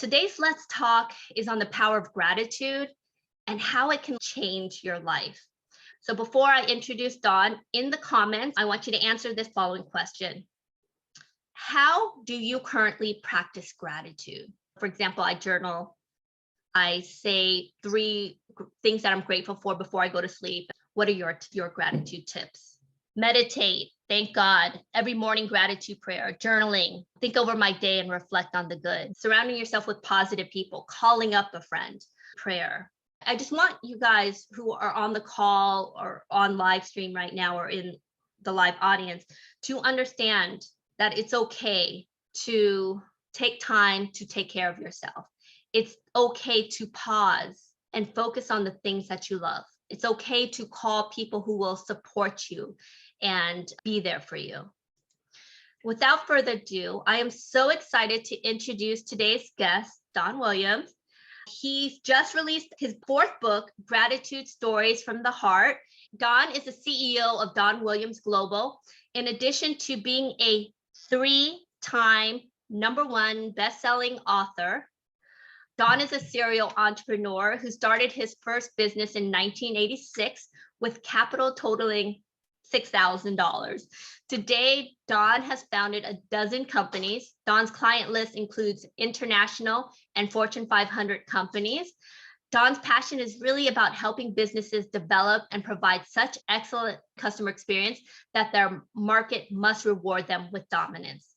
Today's Let's Talk is on the power of gratitude and how it can change your life. So before I introduce Dawn, in the comments, I want you to answer this following question. How do you currently practice gratitude? For example, I journal. I say 3 things that I'm grateful for before I go to sleep. What are your gratitude tips? Meditate. Thank God. Every morning gratitude prayer, journaling, think over my day and reflect on the good. Surrounding yourself with positive people, calling up a friend, prayer. I just want you guys who are on the call or on live stream right now or in the live audience to understand that it's okay to take time to take care of yourself. It's okay to pause and focus on the things that you love. It's okay to call people who will support you and be there for you. Without further ado, I am so excited to introduce today's guest, Don Williams. He's just released his 4th book, Gratitude Stories from the Heart. Don is the CEO of Don Williams Global. In addition to being a 3-time #1 best-selling author, Don is a serial entrepreneur who started his first business in 1986 with capital totaling $6,000. Today, Don has founded a dozen companies. Don's client list includes international and Fortune 500 companies. Don's passion is really about helping businesses develop and provide such excellent customer experience that their market must reward them with dominance.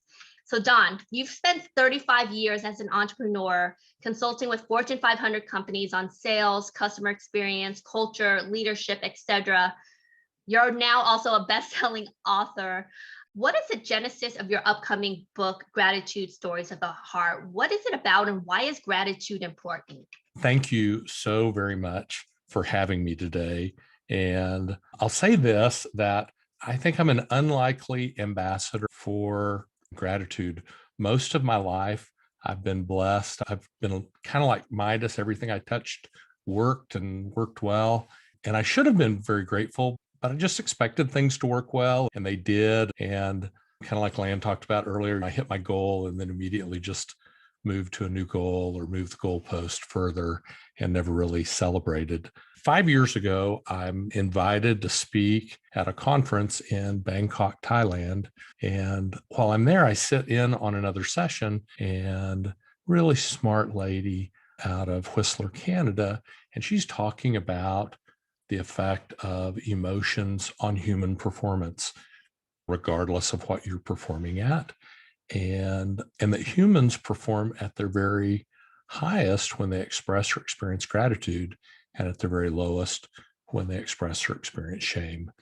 So Don, you've spent 35 years as an entrepreneur, consulting with Fortune 500 companies on sales, customer experience, culture, leadership, etc. You're now also a best-selling author. What is the genesis of your upcoming book, Gratitude Stories of the Heart? What is it about and why is gratitude important? Thank you so very much for having me today. And I'll say this, that I think I'm an unlikely ambassador for gratitude. Most of my life, I've been blessed. I've been kind of like Midas. Everything I touched worked and worked well. And I should have been very grateful, but I just expected things to work well, and they did. And kind of like Lan talked about earlier, I hit my goal and then immediately just moved to a new goal or moved the goalpost further and never really celebrated. 5 years ago, I'm invited to speak at a conference in Bangkok, Thailand. And while I'm there, I sit in on another session, and really smart lady out of Whistler, Canada, and she's talking about the effect of emotions on human performance, regardless of what you're performing at. And that humans perform at their very highest when they express or experience gratitude, and at their very lowest when they express or experience shame.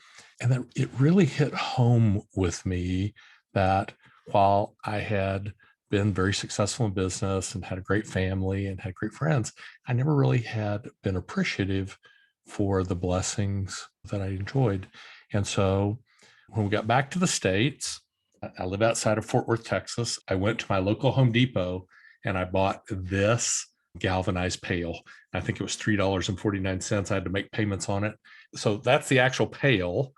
And that it really hit home with me that while I had been very successful in business and had a great family and had great friends, I never really had been appreciative for the blessings that I enjoyed. And so when we got back to the States, I live outside of Fort Worth, Texas. I went to my local Home Depot and I bought this galvanized pail. I think it was $3.49. I had to make payments on it. So that's the actual pail.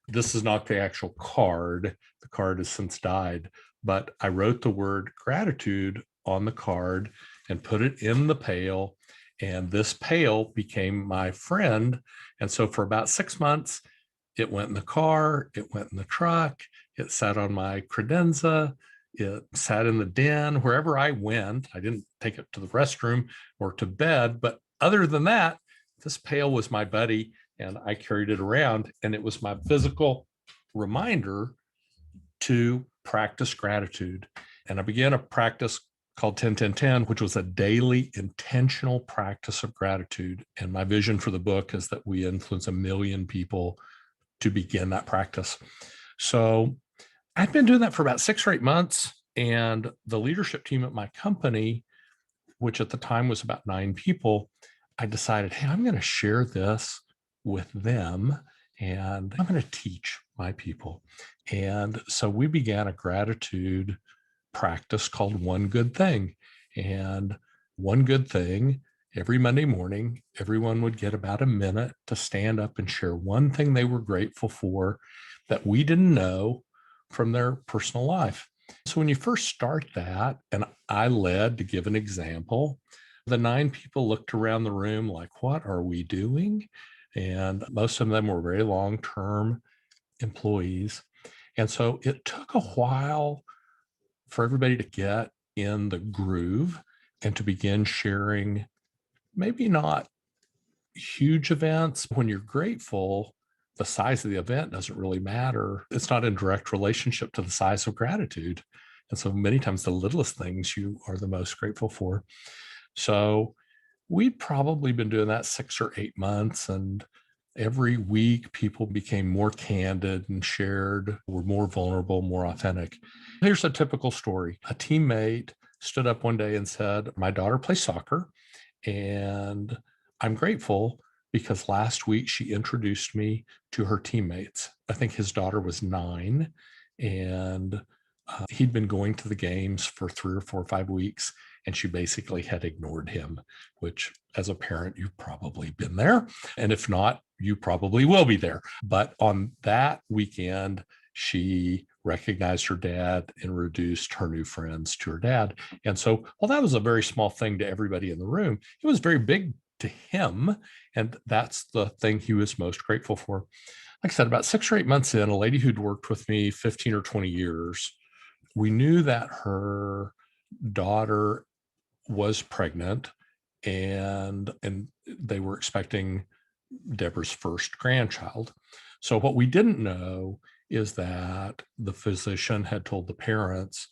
This is not the actual card. The card has since died, but I wrote the word gratitude on the card and put it in the pail. And this pail became my friend. And so for about 6 months, it went in the car, it went in the truck, it sat on my credenza, it sat in the den, wherever I went. I didn't take it to the restroom or to bed, but other than that, this pail was my buddy and I carried it around, and it was my physical reminder to practice gratitude. And I began a practice called 10-10-10, which was a daily intentional practice of gratitude. And my vision for the book is that we influence 1 million people to begin that practice. So I'd been doing that for about 6 or 8 months, and the leadership team at my company, which at the time was about 9 people, I decided, hey, I'm going to share this with them and I'm going to teach my people. And so we began a gratitude practice called One Good Thing. And one good thing, every Monday morning, everyone would get about a minute to stand up and share one thing they were grateful for that we didn't know from their personal life. So when you first start that, and I led to give an example, the 9 people looked around the room like, what are we doing? And most of them were very long-term employees. And so it took a while for everybody to get in the groove and to begin sharing, maybe not huge events. When you're grateful, the size of the event doesn't really matter. It's not in direct relationship to the size of gratitude. And so many times the littlest things you are the most grateful for. So we'd probably been doing that 6 or 8 months. And every week people became more candid and shared, were more vulnerable, more authentic. Here's a typical story. A teammate stood up one day and said, my daughter plays soccer, and I'm grateful because last week she introduced me to her teammates. I think his daughter was 9, and he'd been going to the games for 3 or 4 or 5 weeks, and she basically had ignored him, which as a parent, you've probably been there. And if not, you probably will be there. But on that weekend, she recognized her dad, introduced her new friends to her dad. And so, well, that was a very small thing to everybody in the room. It was very big to him. And that's the thing he was most grateful for. Like I said, about 6 or 8 months in, a lady who'd worked with me 15 or 20 years, we knew that her daughter was pregnant, and they were expecting Deborah's first grandchild. So what we didn't know is that the physician had told the parents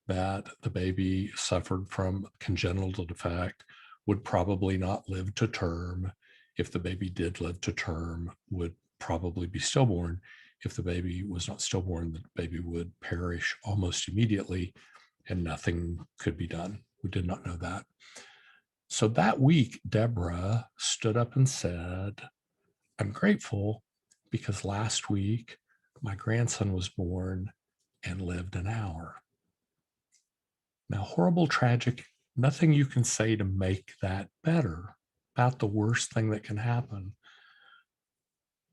that the baby suffered from congenital defect, would probably not live to term. If the baby did live to term, would probably be stillborn. If the baby was not stillborn, the baby would perish almost immediately, and nothing could be done. We did not know that. So that week, Deborah stood up and said, I'm grateful because last week my grandson was born and lived an hour. Now, horrible, tragic, nothing you can say to make that better, about the worst thing that can happen.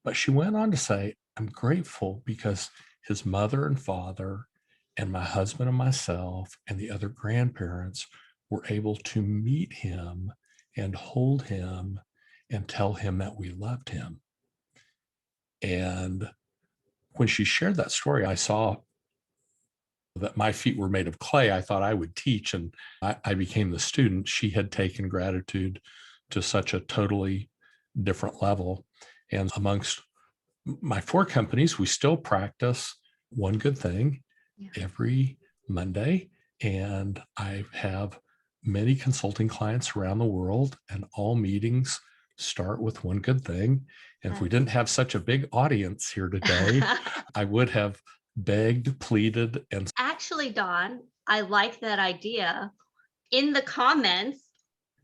But she went on to say, I'm grateful because his mother and father and my husband and myself and the other grandparents were able to meet him and hold him and tell him that we loved him. And when she shared that story, I saw that my feet were made of clay. I thought I would teach, and I became the student. She had taken gratitude to such a totally different level. And amongst my 4 companies, we still practice one good thing every Monday. And I have many consulting clients around the world, and all meetings start with one good thing. And if we didn't have such a big audience here today, I would have begged, pleaded, and Actually, Dawn, I like that idea. In the comments,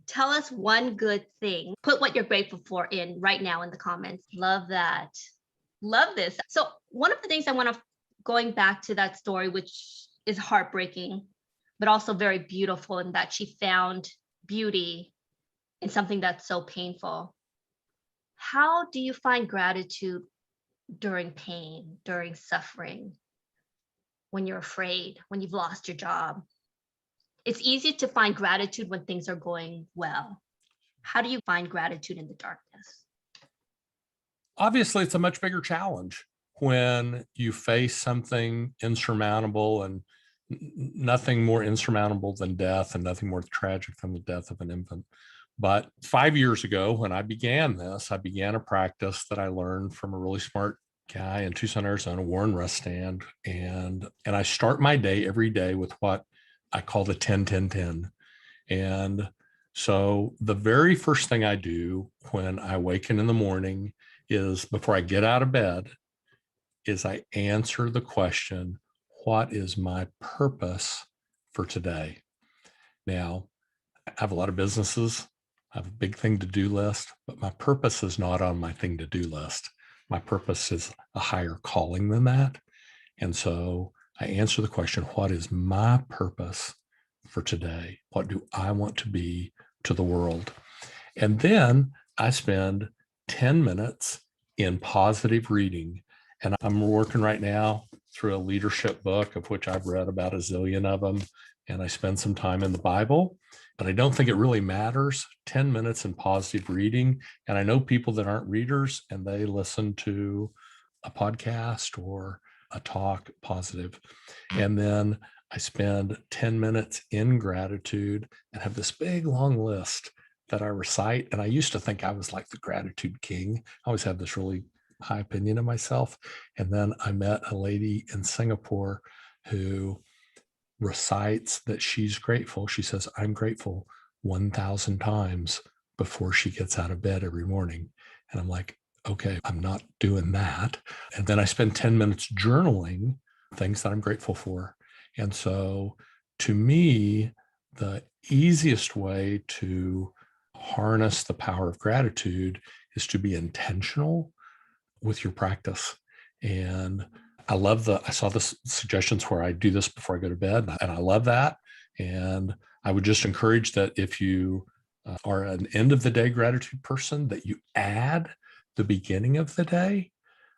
tell us one good thing. Put what you're grateful for in right now in the comments. Love that. Love this. So one of the things I want to, going back to that story, which is heartbreaking, but also very beautiful in that she found beauty in something that's so painful. How do you find gratitude during pain, during suffering, when you're afraid, when you've lost your job? It's easy to find gratitude when things are going well. How do you find gratitude in the darkness? obviously it's a much bigger challenge when you face something insurmountable, and nothing more insurmountable than death, and nothing more tragic than the death of an infant. But 5 years ago, when I began this, I began a practice that I learned from a really smart guy in Tucson, Arizona, Warren Rustand. And I start my day every day with what I call the 10-10-10. And so the very first thing I do when I awaken in the morning is, before I get out of bed, is I answer the question, what is my purpose for today? Now, I have a lot of businesses. I have a big thing to do list, but my purpose is not on my thing to do list. My purpose is a higher calling than that. And so I answer the question, what is my purpose for today? What do I want to be to the world? And then I spend 10 minutes in positive reading. And I'm working right now through a leadership book, of which I've read about a zillion of them, and I spend some time in the Bible. But I don't think it really matters. 10 minutes in positive reading. And I know people that aren't readers and they listen to a podcast or a talk positive. And then I spend 10 minutes in gratitude and have this big long list that I recite. And I used to think I was like the gratitude king. I always had this really high opinion of myself. And then I met a lady in Singapore who recites that she's grateful. She says, I'm grateful 1,000 times before she gets out of bed every morning. And I'm like, okay, I'm not doing that. And then I spend 10 minutes journaling things that I'm grateful for. And so to me, the easiest way to harness the power of gratitude is to be intentional with your practice. And I saw the suggestions where I do this before I go to bed, and I love that. And I would just encourage that if you are an end of the day gratitude person, that you add the beginning of the day.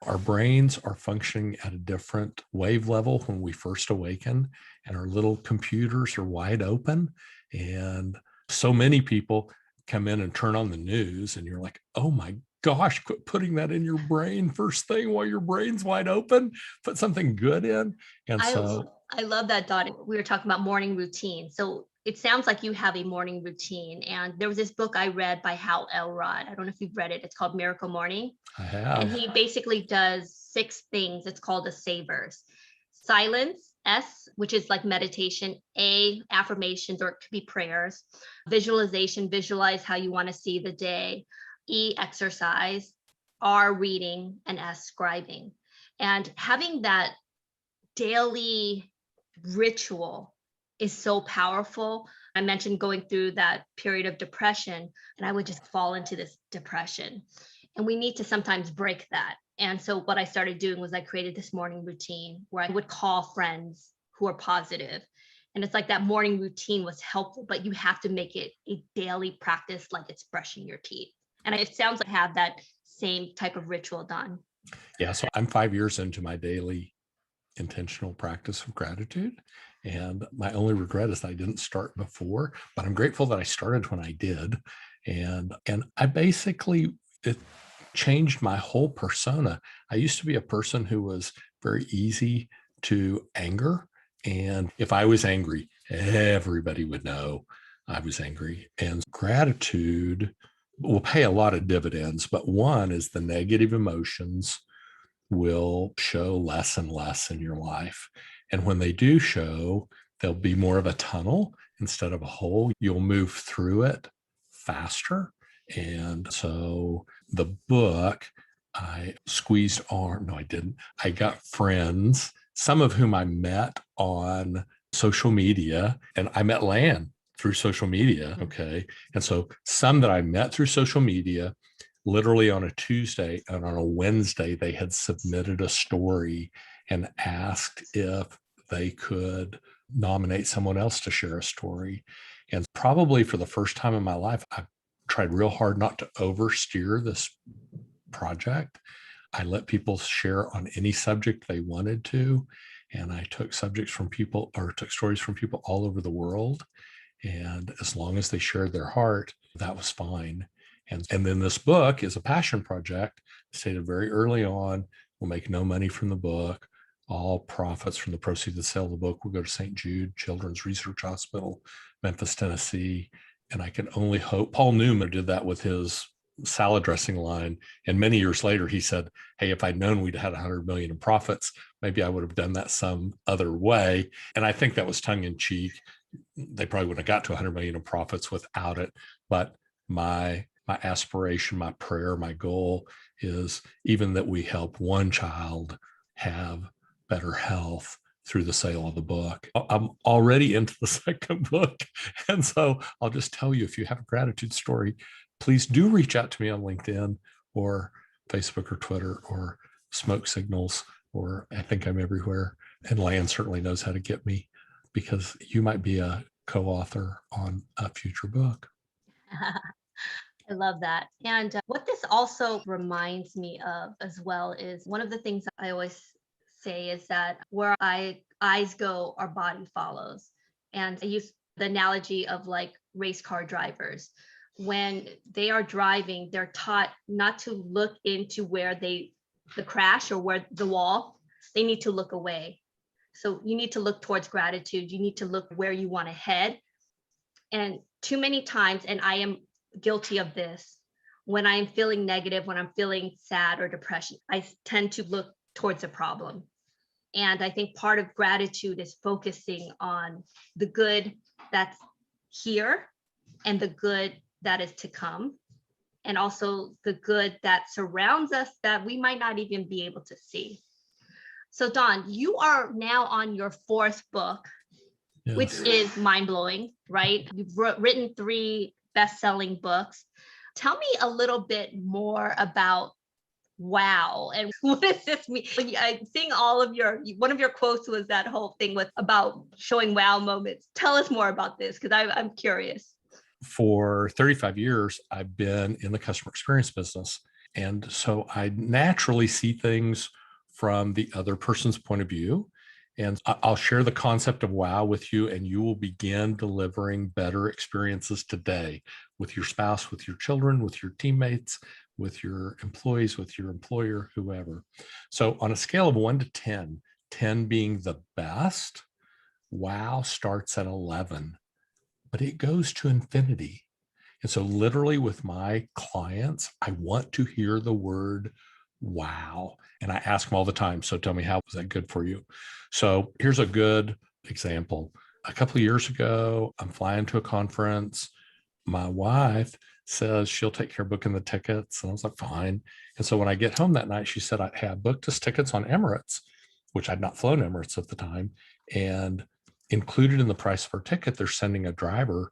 Our brains are functioning at a different wave level when we first awaken, and our little computers are wide open. And so many people come in and turn on the news, and you're like, oh my gosh, quit putting that in your brain first thing while your brain's wide open. Put something good in. And I love that, Dot. We were talking about morning routine. So it sounds like you have a morning routine. And there was this book I read by Hal Elrod. I don't know if you've read it. It's called Miracle Morning. I have. And he basically does 6 things. It's called the savers. Silence, S, which is like meditation. A, affirmations, or it could be prayers. Visualization, visualize how you want to see the day. E, exercise. R, reading. And S, scribing. And having that daily ritual is so powerful. I mentioned going through that period of depression, and I would just fall into this depression. And we need to sometimes break that. And so what I started doing was I created this morning routine where I would call friends who are positive. And it's like that morning routine was helpful, but you have to make it a daily practice, like it's brushing your teeth. And it sounds like I have that same type of ritual done. Yeah. So I'm 5 years into my daily intentional practice of gratitude. And my only regret is that I didn't start before, but I'm grateful that I started when I did. And I basically, it changed my whole persona. I used to be a person who was very easy to anger. And if I was angry, everybody would know I was angry. And gratitude will pay a lot of dividends, but one is the negative emotions will show less and less in your life. And when they do show, there'll be more of a tunnel instead of a hole. You'll move through it faster. And so the book, I squeezed arm. No, I didn't. I got friends, some of whom I met on social media, and I met Lan through social media. Okay. And so some that I met through social media, literally on a Tuesday and on a Wednesday, they had submitted a story and asked if they could nominate someone else to share a story. And probably for the first time in my life, I tried real hard not to oversteer this project. I let people share on any subject they wanted to. And I took subjects from people, or took stories from people all over the world. And as long as they shared their heart, that was fine. And then this book is a passion project. Stated very early on, we'll make no money from the book. All profits from the proceeds of the sale of the book will go to St. Jude Children's Research Hospital, Memphis, Tennessee. And I can only hope, Paul Newman did that with his salad dressing line. And many years later, he said, hey, if I'd known we'd had 100 million in profits, maybe I would have done that some other way. And I think that was tongue in cheek. They probably wouldn't have got to 100 million in profits without it. But my aspiration, my prayer, my goal is even that we help one child have better health through the sale of the book. I'm already into the second book. And so I'll just tell you, if you have a gratitude story, please do reach out to me on LinkedIn or Facebook or Twitter or Smoke Signals, or I think I'm everywhere. And Lan certainly knows how to get me, because you might be a co-author on a future book. I love that. And what this also reminds me of as well is one of the things I always say is that where eyes go, our body follows. And I use the analogy of like race car drivers. When they are driving, they're taught not to look into where the crash or where the wall, they need to look away. So you need to look towards gratitude. You need to look where you want to head. And too many times, and I am guilty of this, when I am feeling negative, when I'm feeling sad or depression, I tend to look towards a problem. And I think part of gratitude is focusing on the good that's here and the good that is to come, and also the good that surrounds us that we might not even be able to see. So Don, you are now on your fourth book, which Yes. is mind-blowing, right? You've written 3 best-selling books. Tell me a little bit more about wow, and what does this mean? I think one of your quotes was that whole thing with about showing wow moments. Tell us more about this, because I'm curious. For 35 years, I've been in the customer experience business. And so I naturally see things from the other person's point of view. And I'll share the concept of wow with you, and you will begin delivering better experiences today with your spouse, with your children, with your teammates, with your employees, with your employer, whoever. So on a scale of 1 to 10, 10 being the best, wow starts at 11, but it goes to infinity. And so, literally, with my clients, I want to hear the word wow. And I ask them all the time. So, tell me, how was that good for you? So, here's a good example. A couple of years ago, I'm flying to a conference. My wife says she'll take care of booking the tickets. And I was like, fine. And so, when I get home that night, she said, I had booked us tickets on Emirates, which I'd not flown Emirates at the time. And included in the price of our ticket, they're sending a driver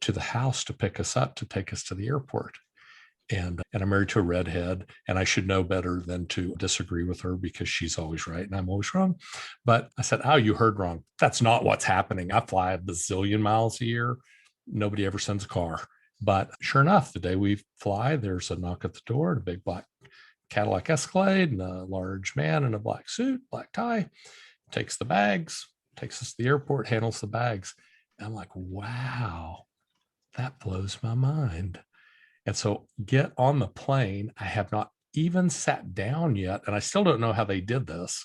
to the house to pick us up, to take us to the airport. And I'm married to a redhead, and I should know better than to disagree with her because she's always right and I'm always wrong. But I said, oh, you heard wrong. That's not what's happening. I fly a bazillion miles a year. Nobody ever sends a car. But sure enough, the day we fly, there's a knock at the door, a big black Cadillac Escalade, and a large man in a black suit, black tie, takes the bags, takes us to the airport, handles the bags. And I'm like, wow, that blows my mind. And so get on the plane. I have not even sat down yet, and I still don't know how they did this,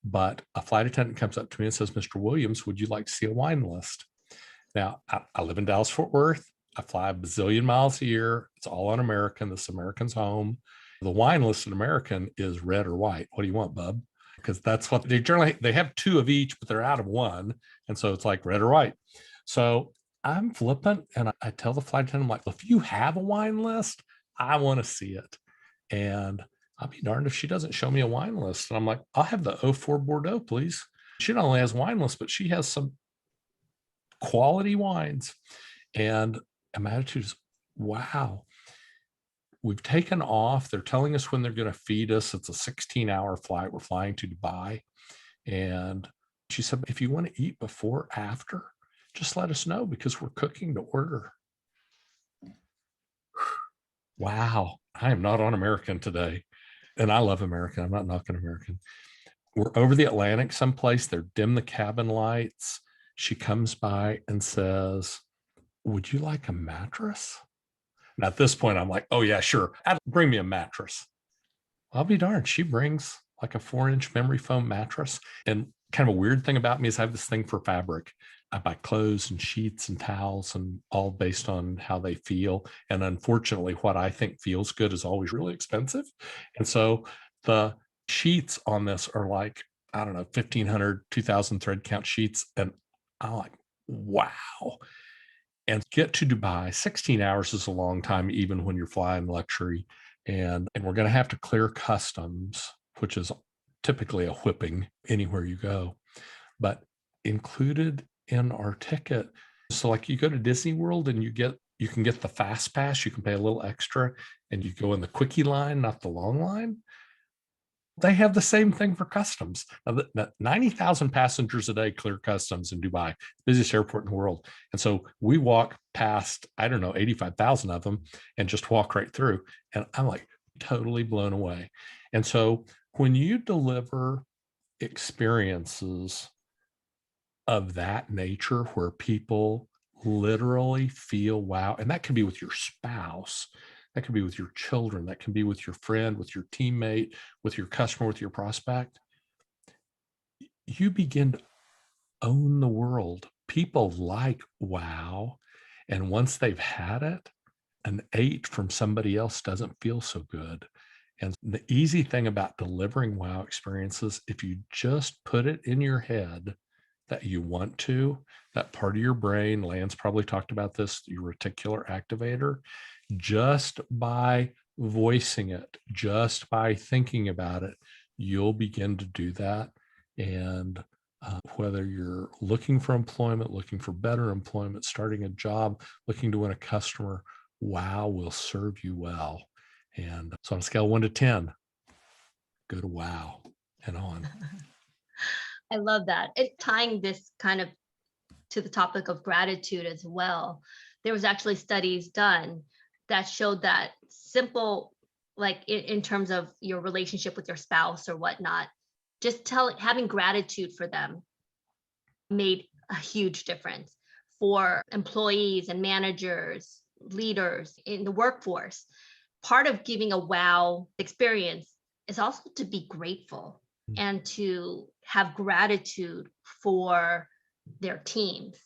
but a flight attendant comes up to me and says, Mr. Williams, would you like to see a wine list? Now, I live in Dallas, Fort Worth. I fly a bazillion miles a year. It's all on American. This American's home. The wine list in American is red or white. What do you want, bub? Because that's what they have 2 of each, but they're out of 1. And so it's like red or white. So I'm flippant, and I tell the flight attendant, I'm like, if you have a wine list, I want to see it. And I'll be darned if she doesn't show me a wine list. And I'm like, I'll have the 04 Bordeaux, please. She not only has wine lists, but she has some quality wines. And my attitude is, wow, we've taken off. They're telling us when they're going to feed us. It's a 16-hour flight. We're flying to Dubai. And she said, if you want to eat before, after, just let us know because we're cooking to order. Wow, I am not on American today. And I love American. I'm not knocking American. We're over the Atlantic someplace. They're dim the cabin lights. She comes by and says, would you like a mattress? And at this point, I'm like, oh, yeah, sure. Bring me a mattress. I'll be darned. She brings like a 4-inch memory foam mattress. And kind of a weird thing about me is I have this thing for fabric. I buy clothes and sheets and towels, and all based on how they feel. And unfortunately, what I think feels good is always really expensive. And so the sheets on this are like, I don't know, 1,500, 2,000 thread count sheets. And I'm like, wow. And get to Dubai, 16 hours is a long time, even when you're flying luxury. And we're going to have to clear customs, which is typically a whipping anywhere you go. But included in our ticket, so like you go to Disney World and you can get the fast pass, you can pay a little extra, and you go in the quickie line, not the long line. They have the same thing for customs. Now, 90,000 passengers a day clear customs in Dubai, busiest airport in the world. And so we walk past, I don't know, 85,000 of them and just walk right through. And I'm like totally blown away. And so when you deliver experiences of that nature where people literally feel wow. And that can be with your spouse, that can be with your children, that can be with your friend, with your teammate, with your customer, with your prospect. You begin to own the world. People like wow. And once they've had it, an 8 from somebody else doesn't feel so good. And the easy thing about delivering wow experiences, if you just put it in your head that you want to, that part of your brain, Lance probably talked about this, your reticular activator, just by voicing it, just by thinking about it, you'll begin to do that. And whether you're looking for employment, looking for better employment, starting a job, looking to win a customer, wow will serve you well. And so on a scale of 1 to 10, go to wow and on. I love that. It tying this kind of to the topic of gratitude as well. There was actually studies done that showed that simple, like in terms of your relationship with your spouse or whatnot, just having gratitude for them made a huge difference for employees and managers, leaders in the workforce. Part of giving a wow experience is also to be grateful and to have gratitude for their teams.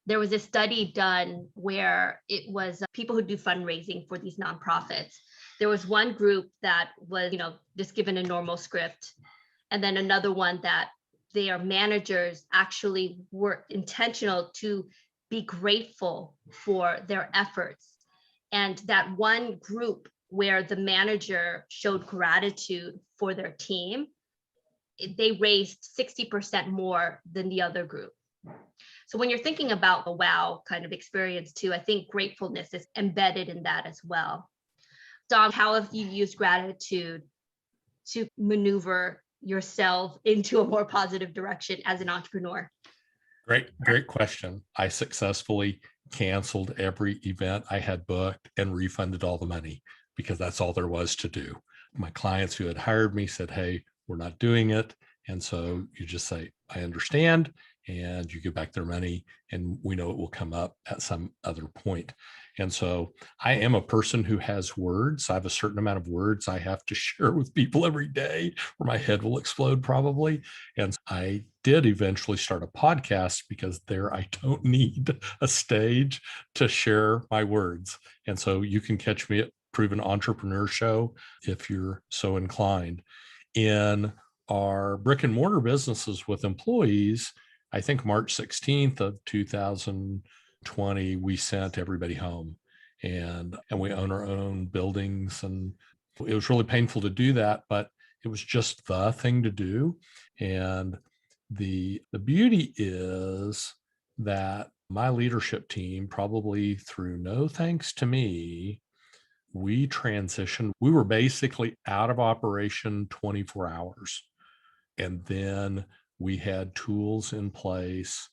There was a study done where it was people who do fundraising for these nonprofits. There was one group that was, just given a normal script, and then another one that their managers actually were intentional to be grateful for their efforts. And that one group where the manager showed gratitude for their team, they raised 60% more than the other group. So when you're thinking about a wow kind of experience too, I think gratefulness is embedded in that as well. Dom, how have you used gratitude to maneuver yourself into a more positive direction as an entrepreneur? Great question. I successfully canceled every event I had booked and refunded all the money because that's all there was to do. My clients who had hired me said, hey, we're not doing it. And so you just say, I understand, and you give back their money, and we know it will come up at some other point. And so I am a person who has words. I have a certain amount of words I have to share with people every day, or my head will explode probably. And I did eventually start a podcast because there I don't need a stage to share my words. And so you can catch me at Proven Entrepreneur Show if you're so inclined. In our brick and mortar businesses with employees, I think March 16th of 2020, we sent everybody home, and we own our own buildings. And it was really painful to do that, but it was just the thing to do. And the beauty is that my leadership team, probably through no thanks to me, we transitioned. We were basically out of operation 24 hours. And then we had tools in place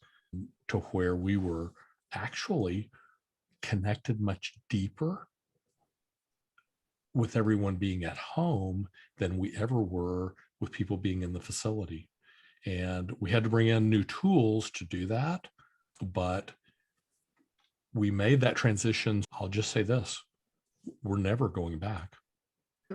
to where we were actually connected much deeper with everyone being at home than we ever were with people being in the facility. And we had to bring in new tools to do that. But we made that transition. I'll just say this, we're never going back.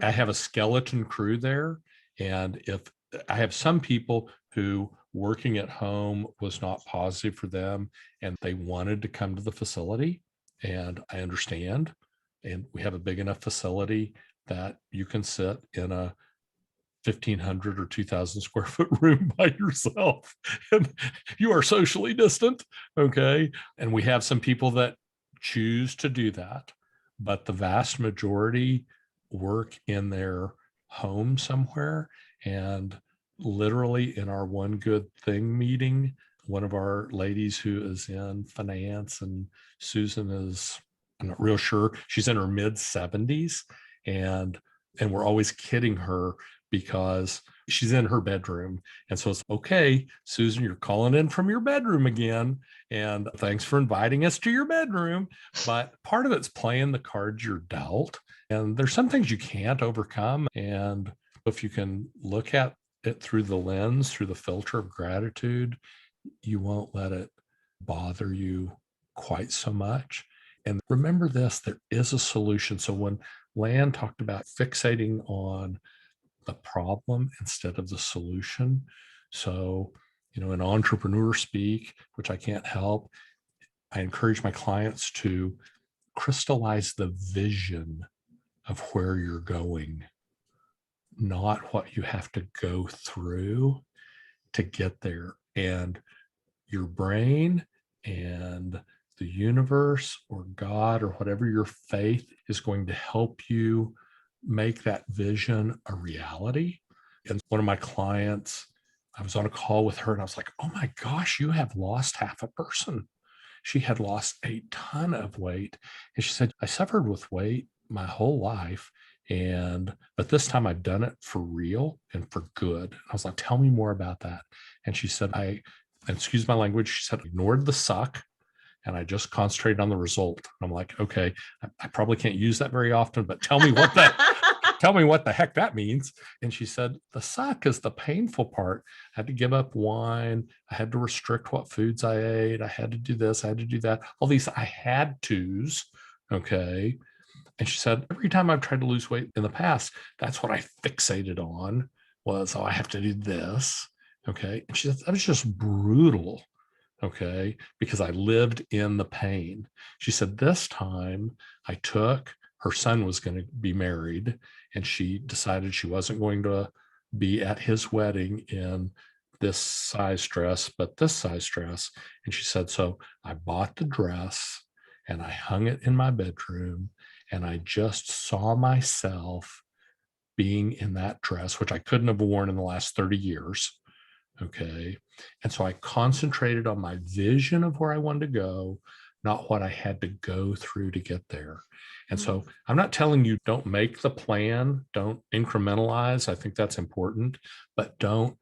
I have a skeleton crew there. And if I have some people who working at home was not positive for them and they wanted to come to the facility, and I understand. And we have a big enough facility that you can sit in a 1,500 or 2,000 square foot room by yourself and you are socially distant. Okay. And we have some people that choose to do that, but the vast majority work in their home somewhere. And literally in our one good thing meeting, one of our ladies who is in finance, and Susan is, I'm not real sure, she's in her mid 70s, and we're always kidding her because she's in her bedroom. And so it's okay, Susan, you're calling in from your bedroom again. And thanks for inviting us to your bedroom. But part of it's playing the cards you're dealt. And there's some things you can't overcome. And if you can look at it through the lens, through the filter of gratitude, you won't let it bother you quite so much. And remember this, there is a solution. So when Lan talked about fixating on the problem instead of the solution. So, in entrepreneur speak, which I can't help, I encourage my clients to crystallize the vision of where you're going, not what you have to go through to get there. And your brain and the universe or God or whatever your faith is going to help you make that vision a reality. And one of my clients, I was on a call with her and I was like, oh my gosh, you have lost half a person. She had lost a ton of weight. And she said, I suffered with weight my whole life. But this time I've done it for real and for good. I was like, tell me more about that. And she said, excuse my language, she said, ignored the suck and I just concentrated on the result. I'm like, okay, I probably can't use that very often, but tell me what the heck that means. And she said, the suck is the painful part. I had to give up wine. I had to restrict what foods I ate. I had to do this. I had to do that. All these I had to's. Okay. And she said, every time I've tried to lose weight in the past, that's what I fixated on was, I have to do this. Okay. And she said, that was just brutal. Okay. Because I lived in the pain. She said, this time her son was going to be married and she decided she wasn't going to be at his wedding in this size dress, but this size dress. And she said, so I bought the dress and I hung it in my bedroom and I just saw myself being in that dress, which I couldn't have worn in the last 30 years. Okay. And so I concentrated on my vision of where I wanted to go, not what I had to go through to get there. And so I'm not telling you don't make the plan, don't incrementalize. I think that's important, but don't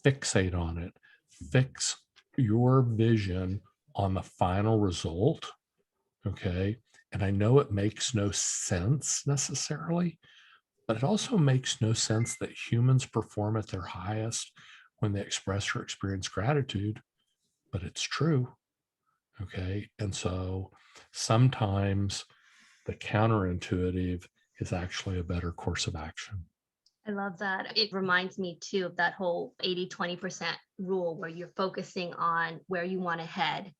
fixate on it. Fix your vision on the final result. Okay. And I know it makes no sense necessarily, but it also makes no sense that humans perform at their highest when they express or experience gratitude, but it's true. Okay. And so sometimes the counterintuitive is actually a better course of action. I love that. It reminds me too of that whole 80-20% rule where you're focusing on where you want to head.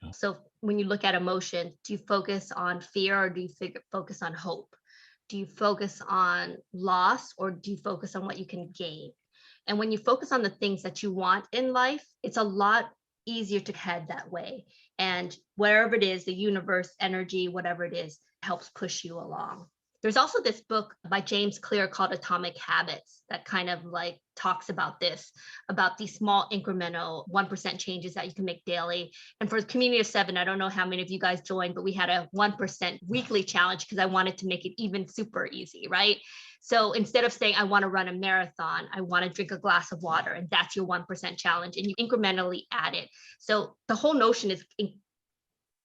Yeah. So when you look at emotion, do you focus on fear or do you focus on hope? Do you focus on loss or do you focus on what you can gain? And when you focus on the things that you want in life, it's a lot easier to head that way. And wherever it is, the universe, energy, whatever it is, helps push you along. There's also this book by James Clear called Atomic Habits that kind of like talks about this, about these small incremental 1% changes that you can make daily. And for the community of 7, I don't know how many of you guys joined, but we had a 1% weekly challenge because I wanted to make it even super easy, right? So instead of saying, I want to run a marathon, I want to drink a glass of water, and that's your 1% challenge, and you incrementally add it. So the whole notion is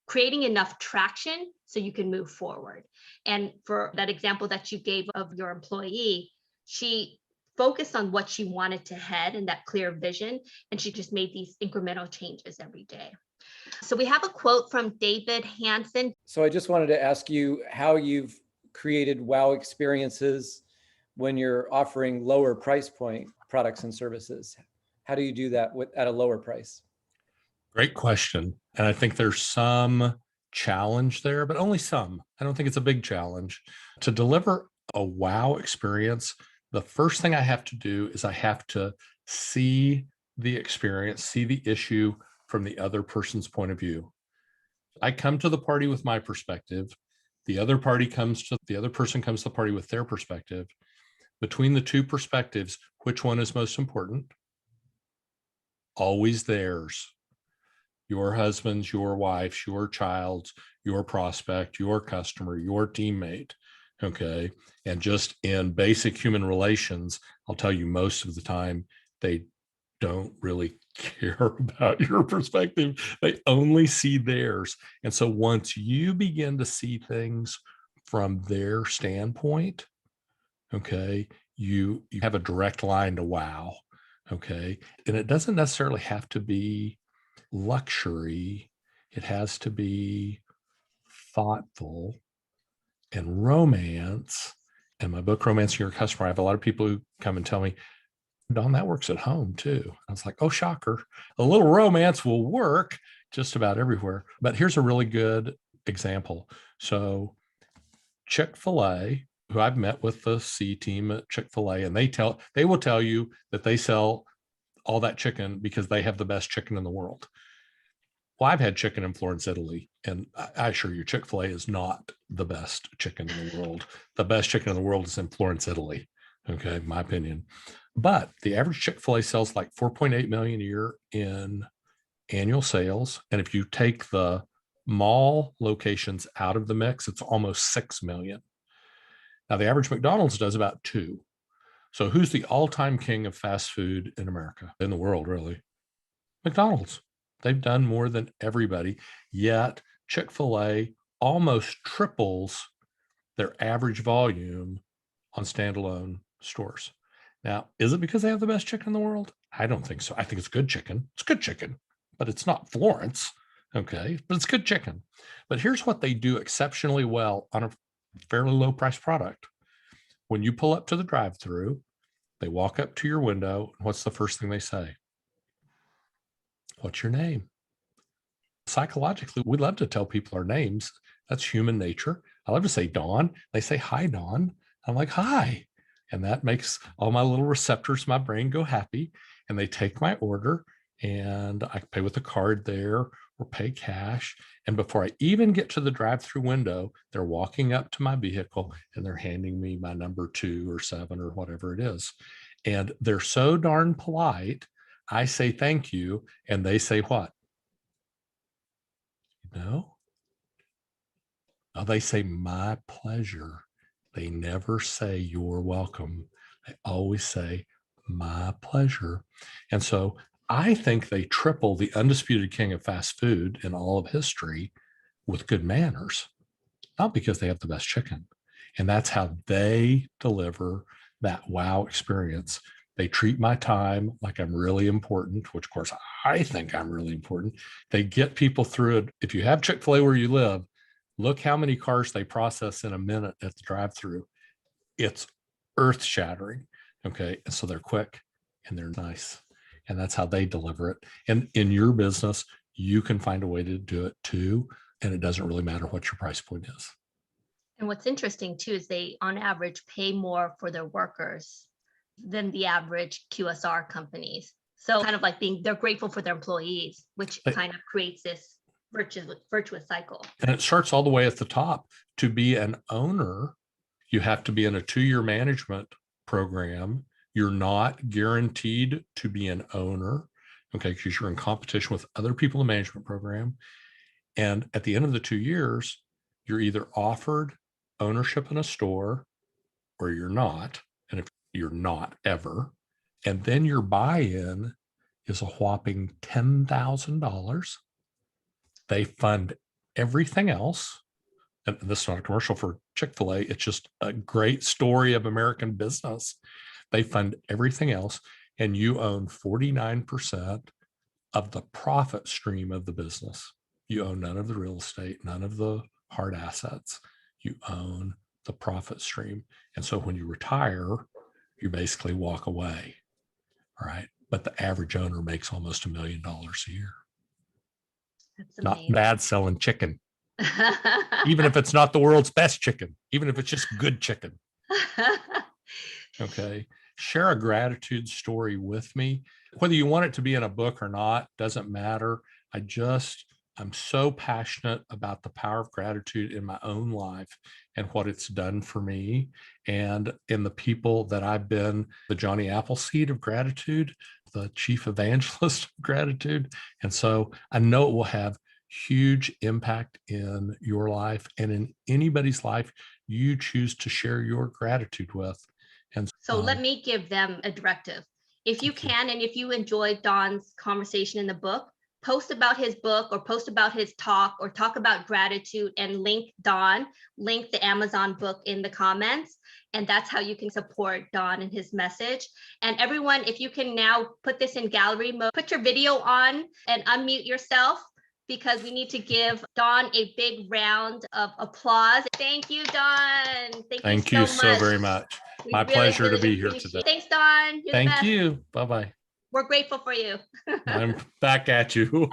creating enough traction so you can move forward. And for that example that you gave of your employee, she focused on what she wanted to head and that clear vision, and she just made these incremental changes every day. So we have a quote from David Hansen. So I just wanted to ask you how you've created wow experiences when you're offering lower price point products and services. How do you do that at a lower price? Great question. And I think there's some challenge there, but only some. I don't think it's a big challenge. To deliver a wow experience, the first thing I have to do is I have to see the experience, see the issue from the other person's point of view. I come to the party with my perspective. The other person comes to the party with their perspective. Between the two perspectives, which one is most important? Always theirs. Your husband's, your wife's, your child's, your prospect, your customer, your teammate. Okay. And just in basic human relations, I'll tell you most of the time, they don't really care about your perspective. They only see theirs. And so once you begin to see things from their standpoint, okay, you have a direct line to wow. Okay. And it doesn't necessarily have to be luxury. It has to be thoughtful and romance. In my book, Romancing Your Customer, I have a lot of people who come and tell me, Don, that works at home too. I was like, oh, shocker. A little romance will work just about everywhere. But here's a really good example. So Chick-fil-A, who I've met with the C team at Chick-fil-A, and they will tell you that they sell all that chicken because they have the best chicken in the world. Well, I've had chicken in Florence, Italy, and I assure you, Chick-fil-A is not the best chicken in the world. The best chicken in the world is in Florence, Italy. Okay, my opinion. But the average Chick-fil-A sells like 4.8 million a year in annual sales. And if you take the mall locations out of the mix, it's almost 6 million. Now, the average McDonald's does about 2. So who's the all-time king of fast food in America, in the world, really? McDonald's. They've done more than everybody, yet Chick-fil-A almost triples their average volume on standalone stores. Now, is it because they have the best chicken in the world? I don't think so. I think it's good chicken. It's good chicken, but it's not Florence. Okay, but it's good chicken. But here's what they do exceptionally well on a fairly low price product. When you pull up to the drive-through, they walk up to your window. What's the first thing they say? What's your name? Psychologically, we love to tell people our names. That's human nature. I love to say Dawn. They say, hi, Dawn. I'm like, hi. And that makes all my little receptors, my brain go happy. And they take my order and I pay with a card there or pay cash. And before I even get to the drive-through window, they're walking up to my vehicle and they're handing me my number 2 or 7 or whatever it is. And they're so darn polite. I say thank you. And they say what? No. Oh, they say my pleasure. They never say you're welcome. They always say my pleasure. And so I think they triple the undisputed king of fast food in all of history with good manners, not because they have the best chicken. And that's how they deliver that wow experience. They treat my time like I'm really important, which of course I think I'm really important. They get people through it. If you have Chick-fil-A where you live, look how many cars they process in a minute at the drive-through. It's earth shattering. Okay. And so they're quick and they're nice. And that's how they deliver it. And in your business, you can find a way to do it too. And it doesn't really matter what your price point is. And what's interesting too is they, on average, pay more for their workers than the average QSR companies. So kind of like they're grateful for their employees, which kind of creates this virtuous cycle. And it starts all the way at the top. To be an owner, you have to be in a 2-year management program. You're not guaranteed to be an owner, okay, because you're in competition with other people in the management program. And at the end of the 2 years, you're either offered ownership in a store or you're not. And if you're not ever, and then your buy-in is a whopping $10,000. They fund everything else. And this is not a commercial for Chick-fil-A. It's just a great story of American business. They fund everything else, and you own 49% of the profit stream of the business. You own none of the real estate, none of the hard assets. You own the profit stream. And so when you retire, you basically walk away. All right. But the average owner makes almost $1 million a year. That's Not amazing. bad selling chicken. Even if it's not the world's best chicken, even if it's just good chicken. Okay. Share a gratitude story with me. Whether you want it to be in a book or not, doesn't matter. I'm so passionate about the power of gratitude in my own life and what it's done for me and in the people that I've been the Johnny Appleseed of gratitude, the chief evangelist of gratitude. And so I know it will have huge impact in your life and in anybody's life you choose to share your gratitude with. And so let me give them a directive. If you can, and if you enjoyed Don's conversation in the book, post about his book or post about his talk or talk about gratitude and link Don, link the Amazon book in the comments. And that's how you can support Don and his message. And everyone, if you can now put this in gallery mode, put your video on and unmute yourself, because we need to give Don a big round of applause. Thank you, Don. Thank you you so so much. very much. We My pleasure to be here appreciate today. it. Thanks, Don. You're the Thank best. you. Bye-bye. We're grateful for you. I'm back at you.